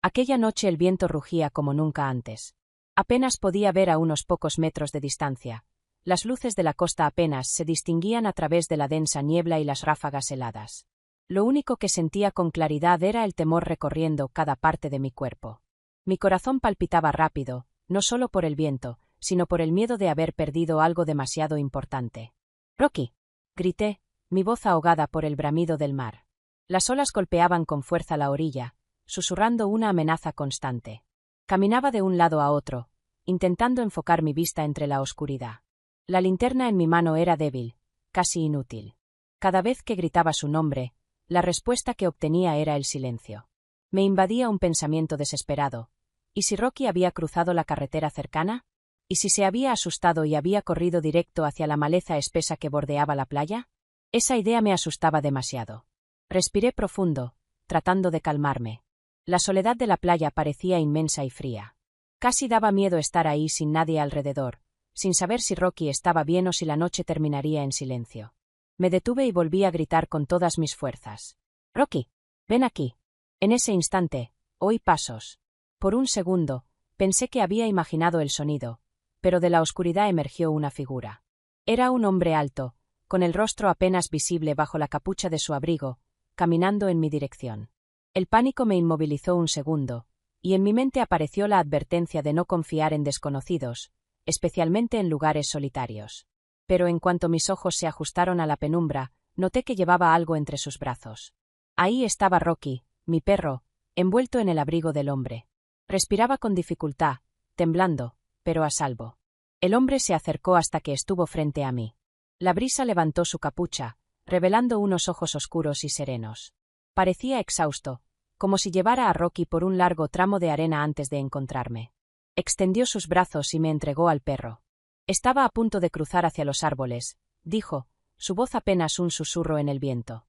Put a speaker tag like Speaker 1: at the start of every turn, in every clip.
Speaker 1: Aquella noche el viento rugía como nunca antes. Apenas podía ver a unos pocos metros de distancia. Las luces de la costa apenas se distinguían a través de la densa niebla y las ráfagas heladas. Lo único que sentía con claridad era el temor recorriendo cada parte de mi cuerpo. Mi corazón palpitaba rápido, no solo por el viento, sino por el miedo de haber perdido algo demasiado importante. «Rocky», grité, mi voz ahogada por el bramido del mar. Las olas golpeaban con fuerza la orilla, susurrando una amenaza constante. Caminaba de un lado a otro, intentando enfocar mi vista entre la oscuridad. La linterna en mi mano era débil, casi inútil. Cada vez que gritaba su nombre, la respuesta que obtenía era el silencio. Me invadía un pensamiento desesperado. ¿Y si Rocky había cruzado la carretera cercana? ¿Y si se había asustado y había corrido directo hacia la maleza espesa que bordeaba la playa? Esa idea me asustaba demasiado. Respiré profundo, tratando de calmarme. La soledad de la playa parecía inmensa y fría. Casi daba miedo estar ahí sin nadie alrededor, sin saber si Rocky estaba bien o si la noche terminaría en silencio. Me detuve y volví a gritar con todas mis fuerzas. «Rocky, ven aquí». En ese instante, oí pasos. Por un segundo, pensé que había imaginado el sonido, pero de la oscuridad emergió una figura. Era un hombre alto, con el rostro apenas visible bajo la capucha de su abrigo, caminando en mi dirección. El pánico me inmovilizó un segundo, y en mi mente apareció la advertencia de no confiar en desconocidos, especialmente en lugares solitarios. Pero en cuanto mis ojos se ajustaron a la penumbra, noté que llevaba algo entre sus brazos. Ahí estaba Rocky, mi perro, envuelto en el abrigo del hombre. Respiraba con dificultad, temblando, pero a salvo. El hombre se acercó hasta que estuvo frente a mí. La brisa levantó su capucha, revelando unos ojos oscuros y serenos. Parecía exhausto, como si llevara a Rocky por un largo tramo de arena antes de encontrarme. Extendió sus brazos y me entregó al perro. Estaba a punto de cruzar hacia los árboles, dijo, su voz apenas un susurro en el viento.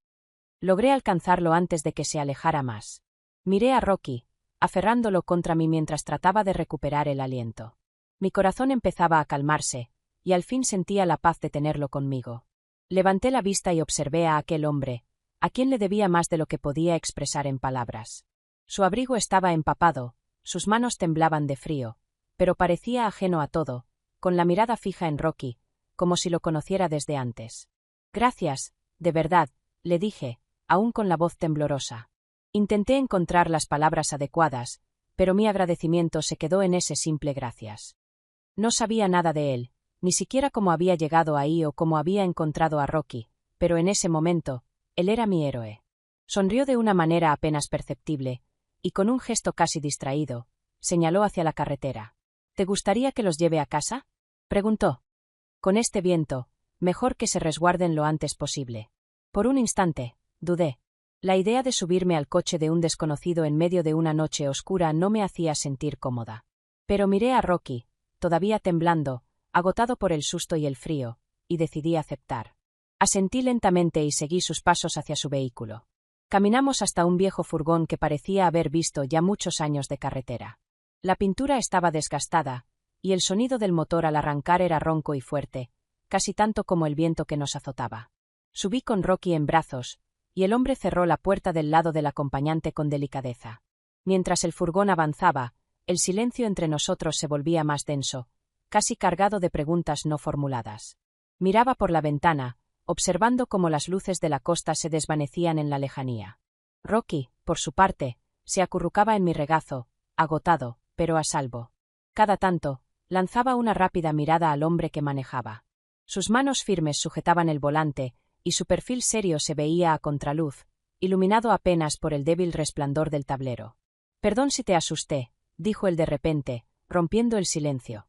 Speaker 1: Logré alcanzarlo antes de que se alejara más. Miré a Rocky, aferrándolo contra mí mientras trataba de recuperar el aliento. Mi corazón empezaba a calmarse, y al fin sentía la paz de tenerlo conmigo. Levanté la vista y observé a aquel hombre, a quien le debía más de lo que podía expresar en palabras. Su abrigo estaba empapado, sus manos temblaban de frío, pero parecía ajeno a todo, con la mirada fija en Rocky, como si lo conociera desde antes. «Gracias, de verdad», le dije, aún con la voz temblorosa. Intenté encontrar las palabras adecuadas, pero mi agradecimiento se quedó en ese simple gracias. No sabía nada de él, ni siquiera cómo había llegado ahí o cómo había encontrado a Rocky, pero en ese momento, él era mi héroe. Sonrió de una manera apenas perceptible, y con un gesto casi distraído, señaló hacia la carretera. «¿Te gustaría que los lleve a casa?», preguntó. «Con este viento, mejor que se resguarden lo antes posible». Por un instante, dudé. La idea de subirme al coche de un desconocido en medio de una noche oscura no me hacía sentir cómoda. Pero miré a Rocky, todavía temblando, agotado por el susto y el frío, y decidí aceptar. Asentí lentamente y seguí sus pasos hacia su vehículo. Caminamos hasta un viejo furgón que parecía haber visto ya muchos años de carretera. La pintura estaba desgastada, y el sonido del motor al arrancar era ronco y fuerte, casi tanto como el viento que nos azotaba. Subí con Rocky en brazos, y el hombre cerró la puerta del lado del acompañante con delicadeza. Mientras el furgón avanzaba, el silencio entre nosotros se volvía más denso, casi cargado de preguntas no formuladas. Miraba por la ventana, observando cómo las luces de la costa se desvanecían en la lejanía. Rocky, por su parte, se acurrucaba en mi regazo, agotado, pero a salvo. Cada tanto, lanzaba una rápida mirada al hombre que manejaba. Sus manos firmes sujetaban el volante, y su perfil serio se veía a contraluz, iluminado apenas por el débil resplandor del tablero. «Perdón si te asusté», dijo él de repente, rompiendo el silencio.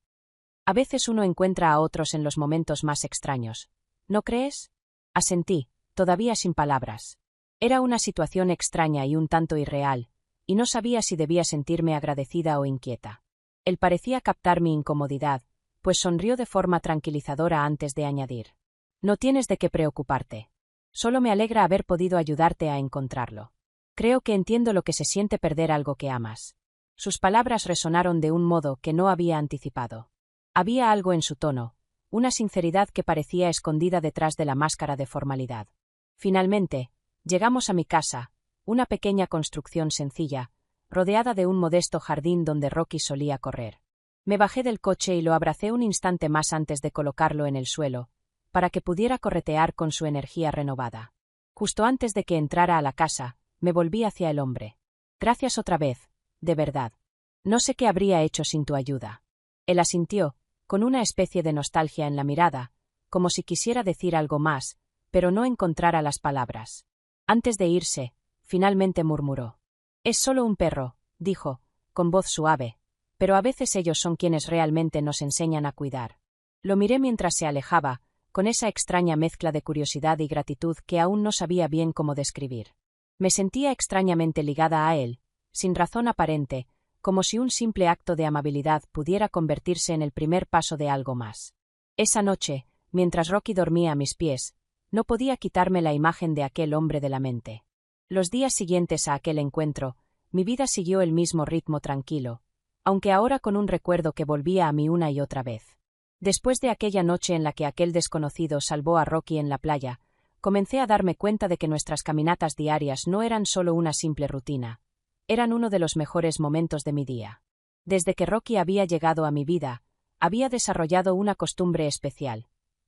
Speaker 1: «A veces uno encuentra a otros en los momentos más extraños. ¿No crees?». Asentí, todavía sin palabras. Era una situación extraña y un tanto irreal, y no sabía si debía sentirme agradecida o inquieta. Él parecía captar mi incomodidad, pues sonrió de forma tranquilizadora antes de añadir: «No tienes de qué preocuparte. Solo me alegra haber podido ayudarte a encontrarlo. Creo que entiendo lo que se siente perder algo que amas». Sus palabras resonaron de un modo que no había anticipado. Había algo en su tono, una sinceridad que parecía escondida detrás de la máscara de formalidad. Finalmente, llegamos a mi casa, una pequeña construcción sencilla, rodeada de un modesto jardín donde Rocky solía correr. Me bajé del coche y lo abracé un instante más antes de colocarlo en el suelo, para que pudiera corretear con su energía renovada. Justo antes de que entrara a la casa, me volví hacia el hombre. Gracias otra vez, de verdad. No sé qué habría hecho sin tu ayuda. Él asintió, con una especie de nostalgia en la mirada, como si quisiera decir algo más, pero no encontrara las palabras. Antes de irse, finalmente murmuró. Es solo un perro, dijo, con voz suave, pero a veces ellos son quienes realmente nos enseñan a cuidar. Lo miré mientras se alejaba, con esa extraña mezcla de curiosidad y gratitud que aún no sabía bien cómo describir. Me sentía extrañamente ligada a él, sin razón aparente, como si un simple acto de amabilidad pudiera convertirse en el primer paso de algo más. Esa noche, mientras Rocky dormía a mis pies, no podía quitarme la imagen de aquel hombre de la mente. Los días siguientes a aquel encuentro, mi vida siguió el mismo ritmo tranquilo, aunque ahora con un recuerdo que volvía a mí una y otra vez. Después de aquella noche en la que aquel desconocido salvó a Rocky en la playa, comencé a darme cuenta de que nuestras caminatas diarias no eran solo una simple rutina, eran uno de los mejores momentos de mi día. Desde que Rocky había llegado a mi vida, había desarrollado una costumbre especial: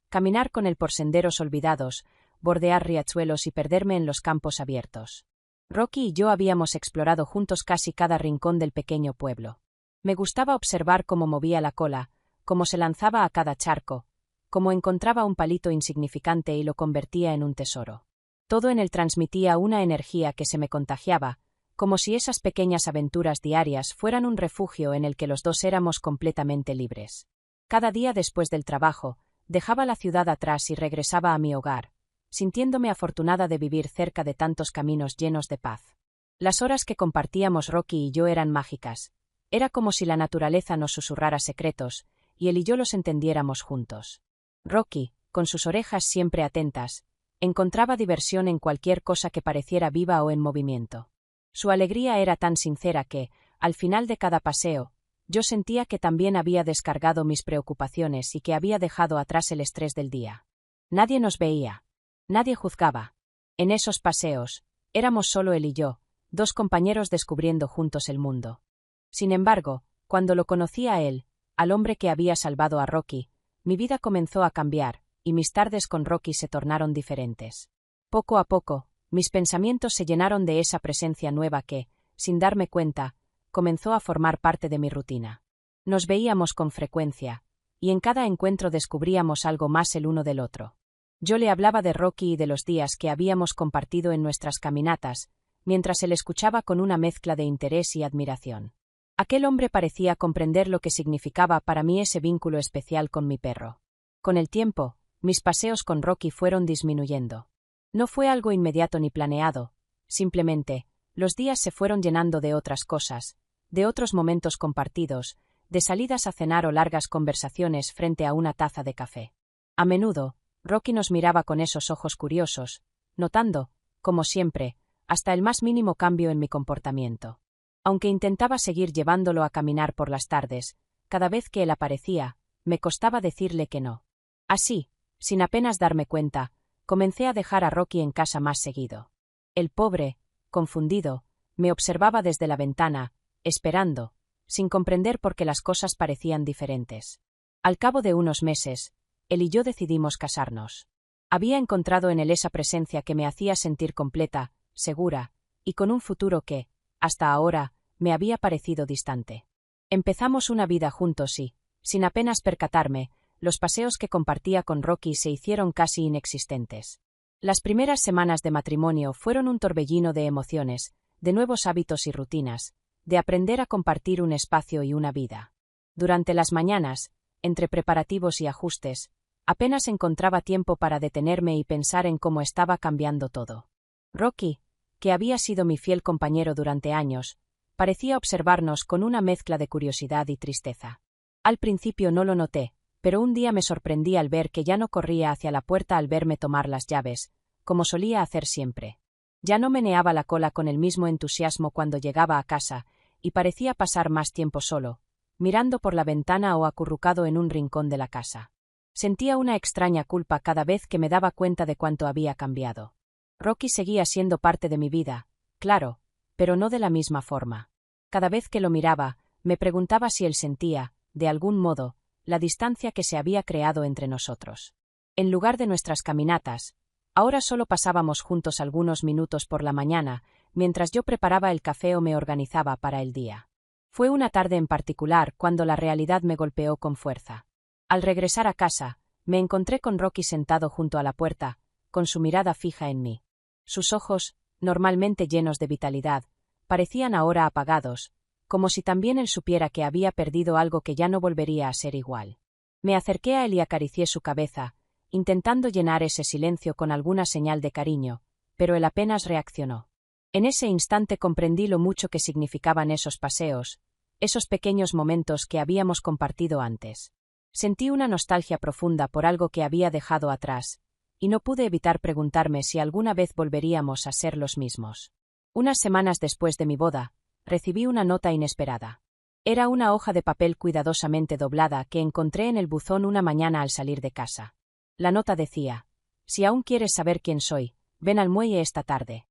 Speaker 1: caminar con él por senderos olvidados, bordear riachuelos y perderme en los campos abiertos. Rocky y yo habíamos explorado juntos casi cada rincón del pequeño pueblo. Me gustaba observar cómo movía la cola, cómo se lanzaba a cada charco, cómo encontraba un palito insignificante y lo convertía en un tesoro. Todo en él transmitía una energía que se me contagiaba, como si esas pequeñas aventuras diarias fueran un refugio en el que los dos éramos completamente libres. Cada día después del trabajo, dejaba la ciudad atrás y regresaba a mi hogar, sintiéndome afortunada de vivir cerca de tantos caminos llenos de paz. Las horas que compartíamos Rocky y yo eran mágicas. Era como si la naturaleza nos susurrara secretos, y él y yo los entendiéramos juntos. Rocky, con sus orejas siempre atentas, encontraba diversión en cualquier cosa que pareciera viva o en movimiento. Su alegría era tan sincera que, al final de cada paseo, yo sentía que también había descargado mis preocupaciones y que había dejado atrás el estrés del día. Nadie nos veía. Nadie juzgaba. En esos paseos, éramos solo él y yo, dos compañeros descubriendo juntos el mundo. Sin embargo, cuando lo conocí a él, al hombre que había salvado a Rocky, mi vida comenzó a cambiar, y mis tardes con Rocky se tornaron diferentes. Poco a poco, mis pensamientos se llenaron de esa presencia nueva que, sin darme cuenta, comenzó a formar parte de mi rutina. Nos veíamos con frecuencia, y en cada encuentro descubríamos algo más el uno del otro. Yo le hablaba de Rocky y de los días que habíamos compartido en nuestras caminatas, mientras él escuchaba con una mezcla de interés y admiración. Aquel hombre parecía comprender lo que significaba para mí ese vínculo especial con mi perro. Con el tiempo, mis paseos con Rocky fueron disminuyendo. No fue algo inmediato ni planeado, simplemente, los días se fueron llenando de otras cosas, de otros momentos compartidos, de salidas a cenar o largas conversaciones frente a una taza de café. A menudo, Rocky nos miraba con esos ojos curiosos, notando, como siempre, hasta el más mínimo cambio en mi comportamiento. Aunque intentaba seguir llevándolo a caminar por las tardes, cada vez que él aparecía, me costaba decirle que no. Así, sin apenas darme cuenta, comencé a dejar a Rocky en casa más seguido. El pobre, confundido, me observaba desde la ventana, esperando, sin comprender por qué las cosas parecían diferentes. Al cabo de unos meses, él y yo decidimos casarnos. Había encontrado en él esa presencia que me hacía sentir completa, segura, y con un futuro que, hasta ahora, me había parecido distante. Empezamos una vida juntos y, sin apenas percatarme, los paseos que compartía con Rocky se hicieron casi inexistentes. Las primeras semanas de matrimonio fueron un torbellino de emociones, de nuevos hábitos y rutinas, de aprender a compartir un espacio y una vida. Durante las mañanas, entre preparativos y ajustes, apenas encontraba tiempo para detenerme y pensar en cómo estaba cambiando todo. Rocky, que había sido mi fiel compañero durante años, parecía observarnos con una mezcla de curiosidad y tristeza. Al principio no lo noté, pero un día me sorprendí al ver que ya no corría hacia la puerta al verme tomar las llaves, como solía hacer siempre. Ya no meneaba la cola con el mismo entusiasmo cuando llegaba a casa, y parecía pasar más tiempo solo, mirando por la ventana o acurrucado en un rincón de la casa. Sentía una extraña culpa cada vez que me daba cuenta de cuánto había cambiado. Rocky seguía siendo parte de mi vida, claro, pero no de la misma forma. Cada vez que lo miraba, me preguntaba si él sentía, de algún modo, la distancia que se había creado entre nosotros. En lugar de nuestras caminatas, ahora solo pasábamos juntos algunos minutos por la mañana, mientras yo preparaba el café o me organizaba para el día. Fue una tarde en particular cuando la realidad me golpeó con fuerza. Al regresar a casa, me encontré con Rocky sentado junto a la puerta, con su mirada fija en mí. Sus ojos, normalmente llenos de vitalidad, parecían ahora apagados, como si también él supiera que había perdido algo que ya no volvería a ser igual. Me acerqué a él y acaricié su cabeza, intentando llenar ese silencio con alguna señal de cariño, pero él apenas reaccionó. En ese instante comprendí lo mucho que significaban esos paseos, esos pequeños momentos que habíamos compartido antes. Sentí una nostalgia profunda por algo que había dejado atrás, y no pude evitar preguntarme si alguna vez volveríamos a ser los mismos. Unas semanas después de mi boda, recibí una nota inesperada. Era una hoja de papel cuidadosamente doblada que encontré en el buzón una mañana al salir de casa. La nota decía: «Si aún quieres saber quién soy, ven al muelle esta tarde».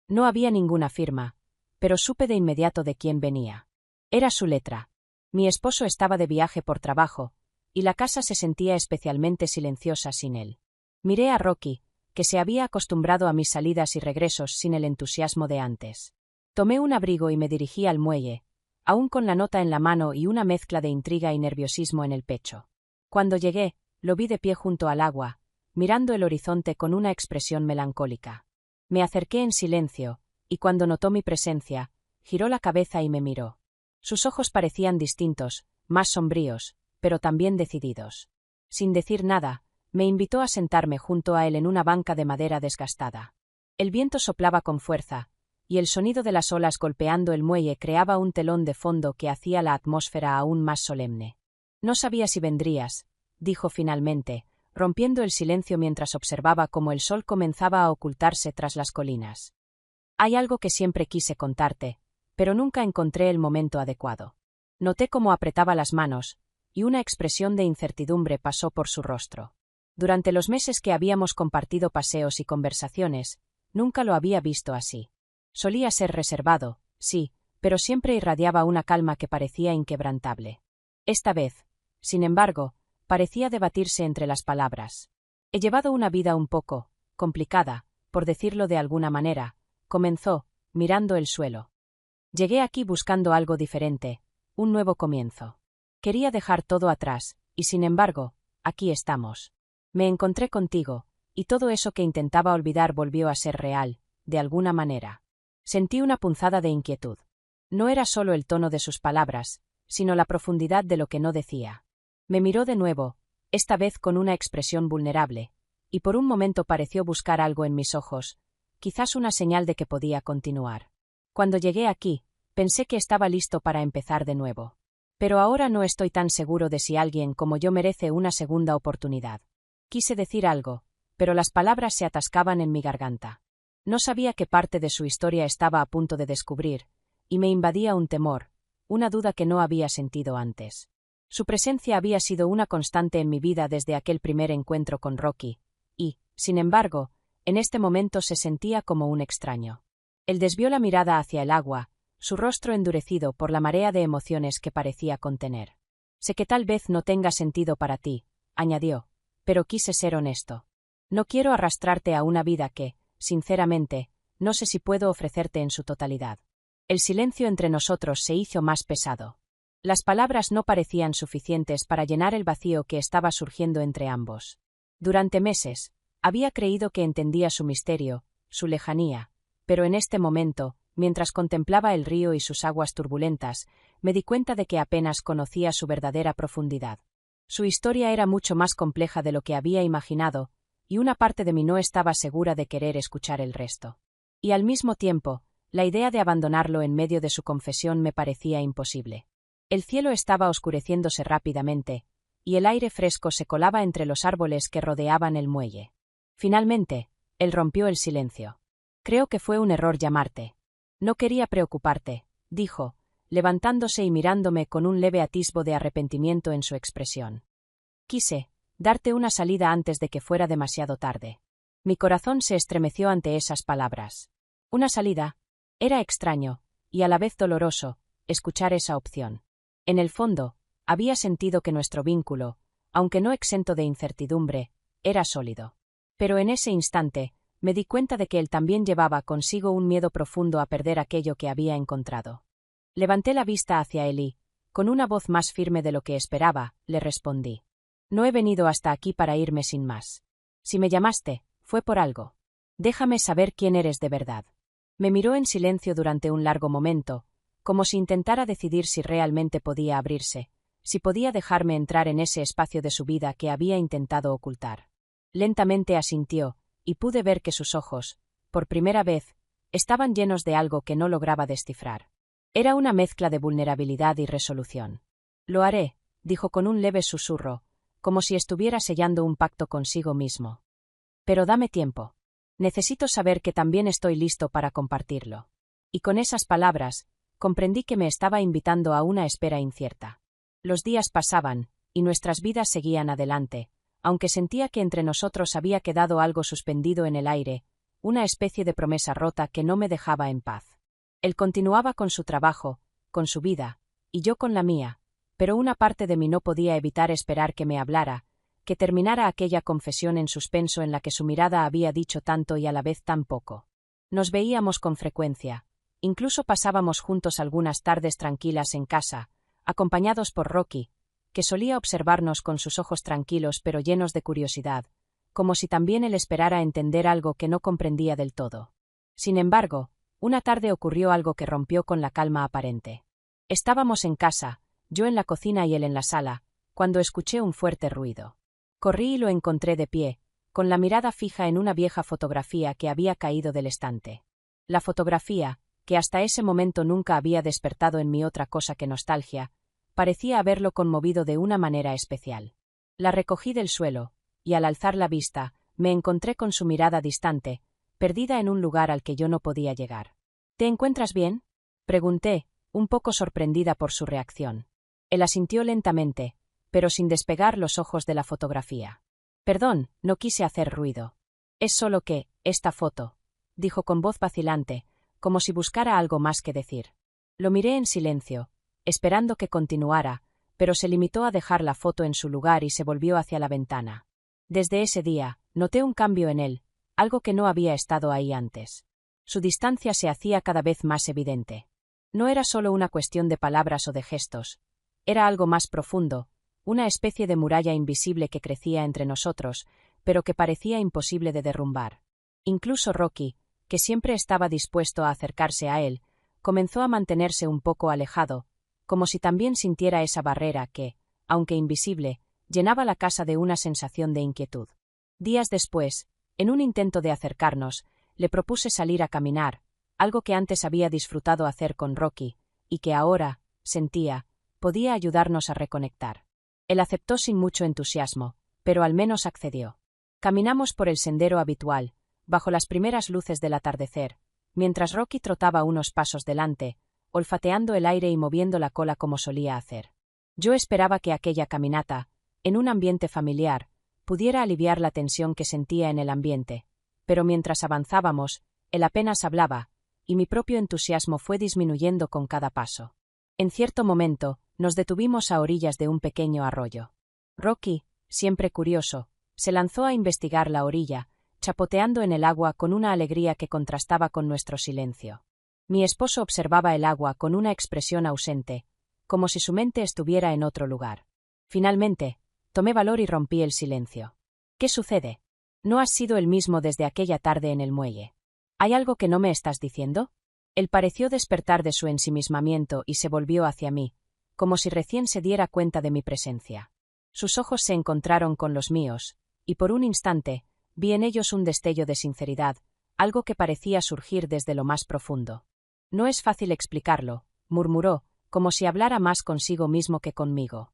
Speaker 1: No había ninguna firma, pero supe de inmediato de quién venía. Era su letra. Mi esposo estaba de viaje por trabajo, y la casa se sentía especialmente silenciosa sin él. Miré a Rocky, que se había acostumbrado a mis salidas y regresos sin el entusiasmo de antes. Tomé un abrigo y me dirigí al muelle, aún con la nota en la mano y una mezcla de intriga y nerviosismo en el pecho. Cuando llegué, lo vi de pie junto al agua, mirando el horizonte con una expresión melancólica. Me acerqué en silencio, y cuando notó mi presencia, giró la cabeza y me miró. Sus ojos parecían distintos, más sombríos, pero también decididos. Sin decir nada, me invitó a sentarme junto a él en una banca de madera desgastada. El viento soplaba con fuerza, y el sonido de las olas golpeando el muelle creaba un telón de fondo que hacía la atmósfera aún más solemne. «No sabía si vendrías», dijo finalmente, rompiendo el silencio mientras observaba cómo el sol comenzaba a ocultarse tras las colinas. «Hay algo que siempre quise contarte, pero nunca encontré el momento adecuado». Noté cómo apretaba las manos, y una expresión de incertidumbre pasó por su rostro. Durante los meses que habíamos compartido paseos y conversaciones, nunca lo había visto así. Solía ser reservado, sí, pero siempre irradiaba una calma que parecía inquebrantable. Esta vez, sin embargo, parecía debatirse entre las palabras. «He llevado una vida un poco complicada, por decirlo de alguna manera», comenzó, mirando el suelo. «Llegué aquí buscando algo diferente, un nuevo comienzo. Quería dejar todo atrás, y sin embargo, aquí estamos. Me encontré contigo, y todo eso que intentaba olvidar volvió a ser real, de alguna manera». Sentí una punzada de inquietud. No era solo el tono de sus palabras, sino la profundidad de lo que no decía. Me miró de nuevo, esta vez con una expresión vulnerable, y por un momento pareció buscar algo en mis ojos, quizás una señal de que podía continuar. Cuando llegué aquí, pensé que estaba listo para empezar de nuevo. Pero ahora no estoy tan seguro de si alguien como yo merece una segunda oportunidad. Quise decir algo, pero las palabras se atascaban en mi garganta. No sabía qué parte de su historia estaba a punto de descubrir, y me invadía un temor, una duda que no había sentido antes. Su presencia había sido una constante en mi vida desde aquel primer encuentro con Rocky, y, sin embargo, en este momento se sentía como un extraño. Él desvió la mirada hacia el agua, su rostro endurecido por la marea de emociones que parecía contener. «Sé que tal vez no tenga sentido para ti», añadió, «pero quise ser honesto. No quiero arrastrarte a una vida que, sinceramente, no sé si puedo ofrecerte en su totalidad». El silencio entre nosotros se hizo más pesado. Las palabras no parecían suficientes para llenar el vacío que estaba surgiendo entre ambos. Durante meses, había creído que entendía su misterio, su lejanía, pero en este momento, mientras contemplaba el río y sus aguas turbulentas, me di cuenta de que apenas conocía su verdadera profundidad. Su historia era mucho más compleja de lo que había imaginado, y una parte de mí no estaba segura de querer escuchar el resto. Y al mismo tiempo, la idea de abandonarlo en medio de su confesión me parecía imposible. El cielo estaba oscureciéndose rápidamente, y el aire fresco se colaba entre los árboles que rodeaban el muelle. Finalmente, él rompió el silencio. «Creo que fue un error llamarte. No quería preocuparte», dijo, levantándose y mirándome con un leve atisbo de arrepentimiento en su expresión. «Quise darte una salida antes de que fuera demasiado tarde». Mi corazón se estremeció ante esas palabras. Una salida. Era extraño, y a la vez doloroso, escuchar esa opción. En el fondo, había sentido que nuestro vínculo, aunque no exento de incertidumbre, era sólido. Pero en ese instante, me di cuenta de que él también llevaba consigo un miedo profundo a perder aquello que había encontrado. Levanté la vista hacia él y, con una voz más firme de lo que esperaba, le respondí. No he venido hasta aquí para irme sin más. Si me llamaste, fue por algo. Déjame saber quién eres de verdad. Me miró en silencio durante un largo momento, como si intentara decidir si realmente podía abrirse, si podía dejarme entrar en ese espacio de su vida que había intentado ocultar. Lentamente asintió, y pude ver que sus ojos, por primera vez, estaban llenos de algo que no lograba descifrar. Era una mezcla de vulnerabilidad y resolución. Lo haré, dijo con un leve susurro, como si estuviera sellando un pacto consigo mismo. Pero dame tiempo. Necesito saber que también estoy listo para compartirlo. Y con esas palabras, comprendí que me estaba invitando a una espera incierta. Los días pasaban, y nuestras vidas seguían adelante, aunque sentía que entre nosotros había quedado algo suspendido en el aire, una especie de promesa rota que no me dejaba en paz. Él continuaba con su trabajo, con su vida, y yo con la mía, pero una parte de mí no podía evitar esperar que me hablara, que terminara aquella confesión en suspenso en la que su mirada había dicho tanto y a la vez tan poco. Nos veíamos con frecuencia, incluso pasábamos juntos algunas tardes tranquilas en casa, acompañados por Rocky, que solía observarnos con sus ojos tranquilos pero llenos de curiosidad, como si también él esperara entender algo que no comprendía del todo. Sin embargo, una tarde ocurrió algo que rompió con la calma aparente. Estábamos en casa, yo en la cocina y él en la sala, cuando escuché un fuerte ruido. Corrí y lo encontré de pie, con la mirada fija en una vieja fotografía que había caído del estante. La fotografía, que hasta ese momento nunca había despertado en mí otra cosa que nostalgia, parecía haberlo conmovido de una manera especial. La recogí del suelo, y al alzar la vista, me encontré con su mirada distante, perdida en un lugar al que yo no podía llegar. ¿Te encuentras bien?, pregunté, un poco sorprendida por su reacción. Él asintió lentamente, pero sin despegar los ojos de la fotografía. Perdón, no quise hacer ruido. Es solo que, esta foto, dijo con voz vacilante, como si buscara algo más que decir. Lo miré en silencio, esperando que continuara, pero se limitó a dejar la foto en su lugar y se volvió hacia la ventana. Desde ese día, noté un cambio en él, algo que no había estado ahí antes. Su distancia se hacía cada vez más evidente. No era solo una cuestión de palabras o de gestos, era algo más profundo, una especie de muralla invisible que crecía entre nosotros, pero que parecía imposible de derrumbar. Incluso Rocky, que siempre estaba dispuesto a acercarse a él, comenzó a mantenerse un poco alejado, como si también sintiera esa barrera que, aunque invisible, llenaba la casa de una sensación de inquietud. Días después, en un intento de acercarnos, le propuse salir a caminar, algo que antes había disfrutado hacer con Rocky, y que ahora, sentía, podía ayudarnos a reconectar. Él aceptó sin mucho entusiasmo, pero al menos accedió. Caminamos por el sendero habitual, bajo las primeras luces del atardecer, mientras Rocky trotaba unos pasos delante, olfateando el aire y moviendo la cola como solía hacer. Yo esperaba que aquella caminata, en un ambiente familiar, pudiera aliviar la tensión que sentía en el ambiente, pero mientras avanzábamos, él apenas hablaba, y mi propio entusiasmo fue disminuyendo con cada paso. En cierto momento, nos detuvimos a orillas de un pequeño arroyo. Rocky, siempre curioso, se lanzó a investigar la orilla, chapoteando en el agua con una alegría que contrastaba con nuestro silencio. Mi esposo observaba el agua con una expresión ausente, como si su mente estuviera en otro lugar. Finalmente, tomé valor y rompí el silencio. ¿Qué sucede? No has sido el mismo desde aquella tarde en el muelle. ¿Hay algo que no me estás diciendo? Él pareció despertar de su ensimismamiento y se volvió hacia mí, como si recién se diera cuenta de mi presencia. Sus ojos se encontraron con los míos, y por un instante, vi en ellos un destello de sinceridad, algo que parecía surgir desde lo más profundo. No es fácil explicarlo, murmuró, como si hablara más consigo mismo que conmigo.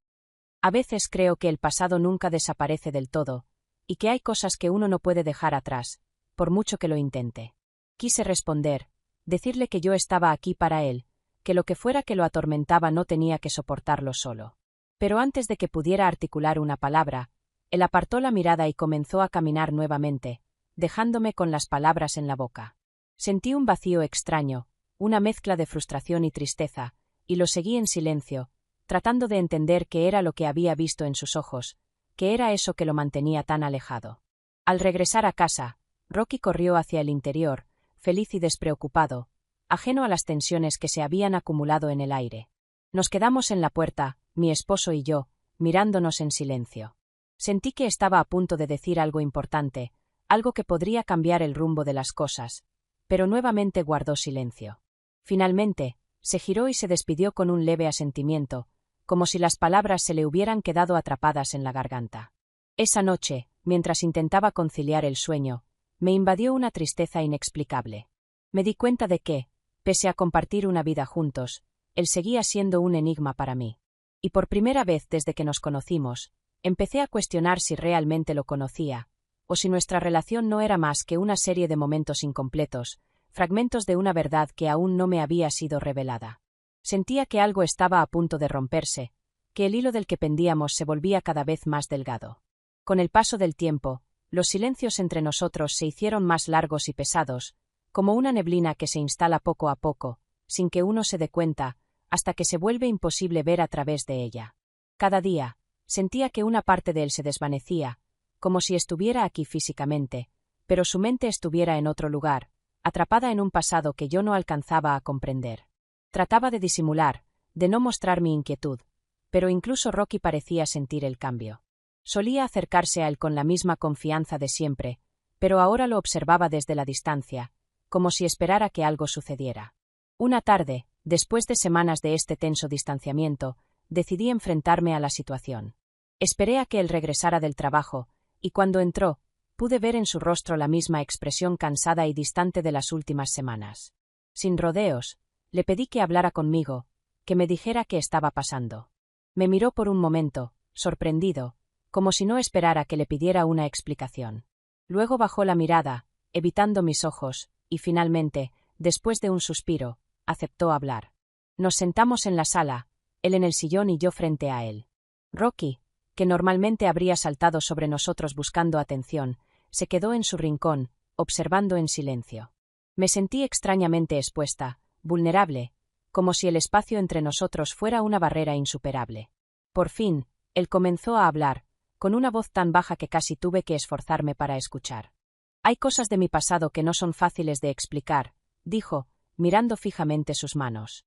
Speaker 1: A veces creo que el pasado nunca desaparece del todo, y que hay cosas que uno no puede dejar atrás, por mucho que lo intente. Quise responder, decirle que yo estaba aquí para él, que lo que fuera que lo atormentaba no tenía que soportarlo solo. Pero antes de que pudiera articular una palabra, él apartó la mirada y comenzó a caminar nuevamente, dejándome con las palabras en la boca. Sentí un vacío extraño, una mezcla de frustración y tristeza, y lo seguí en silencio, tratando de entender qué era lo que había visto en sus ojos, qué era eso que lo mantenía tan alejado. Al regresar a casa, Rocky corrió hacia el interior, feliz y despreocupado, ajeno a las tensiones que se habían acumulado en el aire. Nos quedamos en la puerta, mi esposo y yo, mirándonos en silencio. Sentí que estaba a punto de decir algo importante, algo que podría cambiar el rumbo de las cosas, pero nuevamente guardó silencio. Finalmente, se giró y se despidió con un leve asentimiento, como si las palabras se le hubieran quedado atrapadas en la garganta. Esa noche, mientras intentaba conciliar el sueño, me invadió una tristeza inexplicable. Me di cuenta de que, pese a compartir una vida juntos, él seguía siendo un enigma para mí. Y por primera vez desde que nos conocimos, empecé a cuestionar si realmente lo conocía, o si nuestra relación no era más que una serie de momentos incompletos, fragmentos de una verdad que aún no me había sido revelada. Sentía que algo estaba a punto de romperse, que el hilo del que pendíamos se volvía cada vez más delgado. Con el paso del tiempo, los silencios entre nosotros se hicieron más largos y pesados, como una neblina que se instala poco a poco, sin que uno se dé cuenta, hasta que se vuelve imposible ver a través de ella. Cada día, sentía que una parte de él se desvanecía, como si estuviera aquí físicamente, pero su mente estuviera en otro lugar, atrapada en un pasado que yo no alcanzaba a comprender. Trataba de disimular, de no mostrar mi inquietud, pero incluso Rocky parecía sentir el cambio. Solía acercarse a él con la misma confianza de siempre, pero ahora lo observaba desde la distancia, como si esperara que algo sucediera. Una tarde, después de semanas de este tenso distanciamiento, decidí enfrentarme a la situación. Esperé a que él regresara del trabajo, y cuando entró, pude ver en su rostro la misma expresión cansada y distante de las últimas semanas. Sin rodeos, le pedí que hablara conmigo, que me dijera qué estaba pasando. Me miró por un momento, sorprendido, como si no esperara que le pidiera una explicación. Luego bajó la mirada, evitando mis ojos, y finalmente, después de un suspiro, aceptó hablar. Nos sentamos en la sala, él en el sillón y yo frente a él. Rocky, que normalmente habría saltado sobre nosotros buscando atención, se quedó en su rincón, observando en silencio. Me sentí extrañamente expuesta, vulnerable, como si el espacio entre nosotros fuera una barrera insuperable. Por fin, él comenzó a hablar, con una voz tan baja que casi tuve que esforzarme para escuchar. Hay cosas de mi pasado que no son fáciles de explicar, dijo, mirando fijamente sus manos.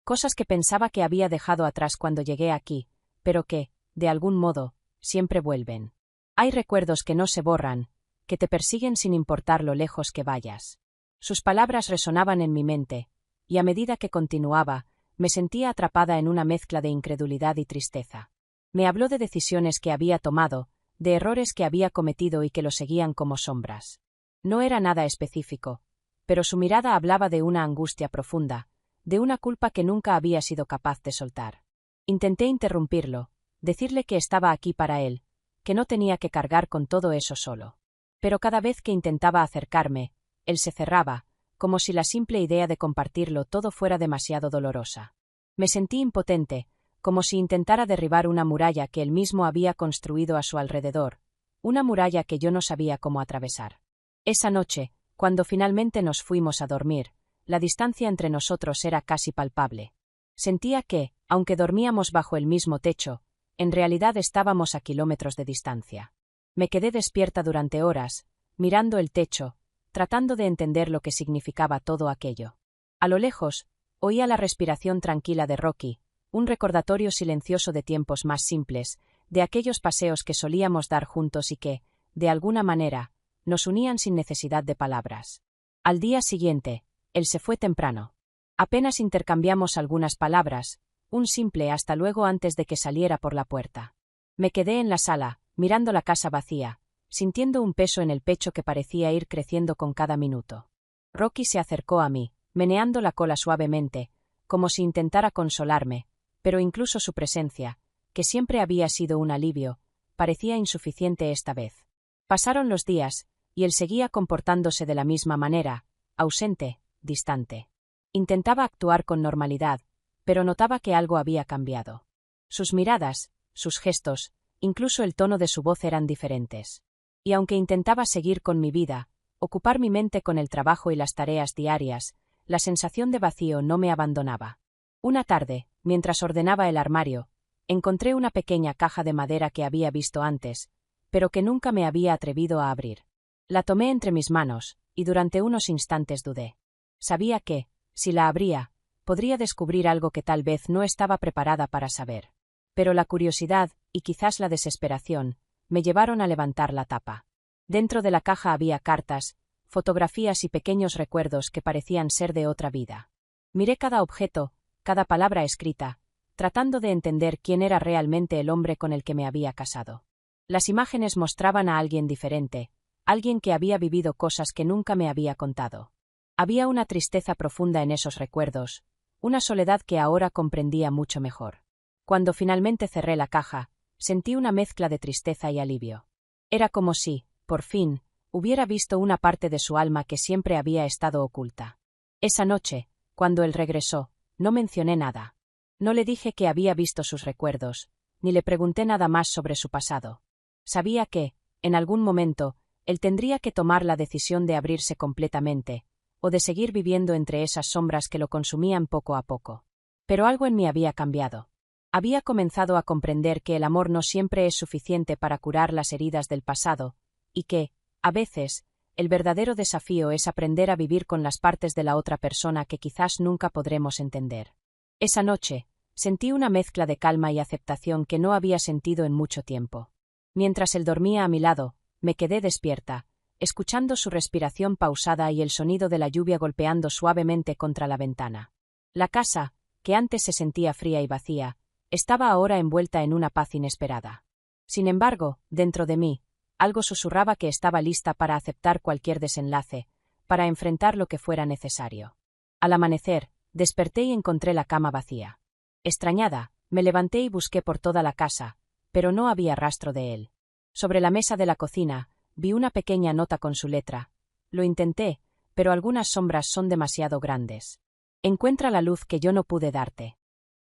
Speaker 1: Cosas que pensaba que había dejado atrás cuando llegué aquí, pero que, de algún modo, siempre vuelven. Hay recuerdos que no se borran, que te persiguen sin importar lo lejos que vayas. Sus palabras resonaban en mi mente, y a medida que continuaba, me sentía atrapada en una mezcla de incredulidad y tristeza. Me habló de decisiones que había tomado, de errores que había cometido y que lo seguían como sombras. No era nada específico, pero su mirada hablaba de una angustia profunda, de una culpa que nunca había sido capaz de soltar. Intenté interrumpirlo, decirle que estaba aquí para él, que no tenía que cargar con todo eso solo. Pero cada vez que intentaba acercarme, él se cerraba, como si la simple idea de compartirlo todo fuera demasiado dolorosa. Me sentí impotente, como si intentara derribar una muralla que él mismo había construido a su alrededor, una muralla que yo no sabía cómo atravesar. Esa noche, cuando finalmente nos fuimos a dormir, la distancia entre nosotros era casi palpable. Sentía que, aunque dormíamos bajo el mismo techo, en realidad estábamos a kilómetros de distancia. Me quedé despierta durante horas, mirando el techo, tratando de entender lo que significaba todo aquello. A lo lejos, oía la respiración tranquila de Rocky, un recordatorio silencioso de tiempos más simples, de aquellos paseos que solíamos dar juntos y que, de alguna manera, nos unían sin necesidad de palabras. Al día siguiente, él se fue temprano. Apenas intercambiamos algunas palabras, un simple hasta luego antes de que saliera por la puerta. Me quedé en la sala, mirando la casa vacía, sintiendo un peso en el pecho que parecía ir creciendo con cada minuto. Rocky se acercó a mí, meneando la cola suavemente, como si intentara consolarme, pero incluso su presencia, que siempre había sido un alivio, parecía insuficiente esta vez. Pasaron los días, y él seguía comportándose de la misma manera, ausente, distante. Intentaba actuar con normalidad, pero notaba que algo había cambiado. Sus miradas, sus gestos, incluso el tono de su voz eran diferentes. Y aunque intentaba seguir con mi vida, ocupar mi mente con el trabajo y las tareas diarias, la sensación de vacío no me abandonaba. Una tarde, mientras ordenaba el armario, encontré una pequeña caja de madera que había visto antes, pero que nunca me había atrevido a abrir. La tomé entre mis manos, y durante unos instantes dudé. Sabía que, si la abría, podría descubrir algo que tal vez no estaba preparada para saber. Pero la curiosidad, y quizás la desesperación, me llevaron a levantar la tapa. Dentro de la caja había cartas, fotografías y pequeños recuerdos que parecían ser de otra vida. Miré cada objeto, cada palabra escrita, tratando de entender quién era realmente el hombre con el que me había casado. Las imágenes mostraban a alguien diferente, alguien que había vivido cosas que nunca me había contado. Había una tristeza profunda en esos recuerdos, una soledad que ahora comprendía mucho mejor. Cuando finalmente cerré la caja, sentí una mezcla de tristeza y alivio. Era como si, por fin, hubiera visto una parte de su alma que siempre había estado oculta. Esa noche, cuando él regresó, no mencioné nada. No le dije que había visto sus recuerdos, ni le pregunté nada más sobre su pasado. Sabía que, en algún momento, él tendría que tomar la decisión de abrirse completamente, o de seguir viviendo entre esas sombras que lo consumían poco a poco. Pero algo en mí había cambiado. Había comenzado a comprender que el amor no siempre es suficiente para curar las heridas del pasado, y que, a veces, el verdadero desafío es aprender a vivir con las partes de la otra persona que quizás nunca podremos entender. Esa noche, sentí una mezcla de calma y aceptación que no había sentido en mucho tiempo. Mientras él dormía a mi lado, me quedé despierta, escuchando su respiración pausada y el sonido de la lluvia golpeando suavemente contra la ventana. La casa, que antes se sentía fría y vacía, estaba ahora envuelta en una paz inesperada. Sin embargo, dentro de mí, algo susurraba que estaba lista para aceptar cualquier desenlace, para enfrentar lo que fuera necesario. Al amanecer, desperté y encontré la cama vacía. Extrañada, me levanté y busqué por toda la casa, pero no había rastro de él. Sobre la mesa de la cocina, vi una pequeña nota con su letra. Lo intenté, pero algunas sombras son demasiado grandes. Encuentra la luz que yo no pude darte.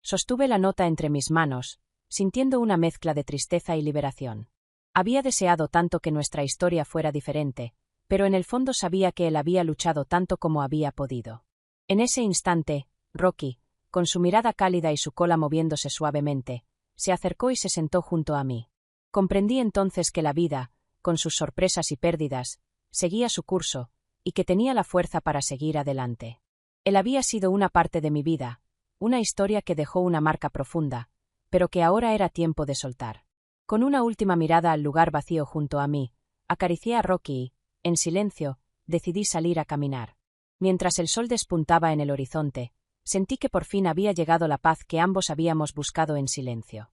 Speaker 1: Sostuve la nota entre mis manos, sintiendo una mezcla de tristeza y liberación. Había deseado tanto que nuestra historia fuera diferente, pero en el fondo sabía que él había luchado tanto como había podido. En ese instante, Rocky, con su mirada cálida y su cola moviéndose suavemente, se acercó y se sentó junto a mí. Comprendí entonces que la vida, con sus sorpresas y pérdidas, seguía su curso, y que tenía la fuerza para seguir adelante. Él había sido una parte de mi vida, una historia que dejó una marca profunda, pero que ahora era tiempo de soltar. Con una última mirada al lugar vacío junto a mí, acaricié a Rocky y, en silencio, decidí salir a caminar. Mientras el sol despuntaba en el horizonte, sentí que por fin había llegado la paz que ambos habíamos buscado en silencio.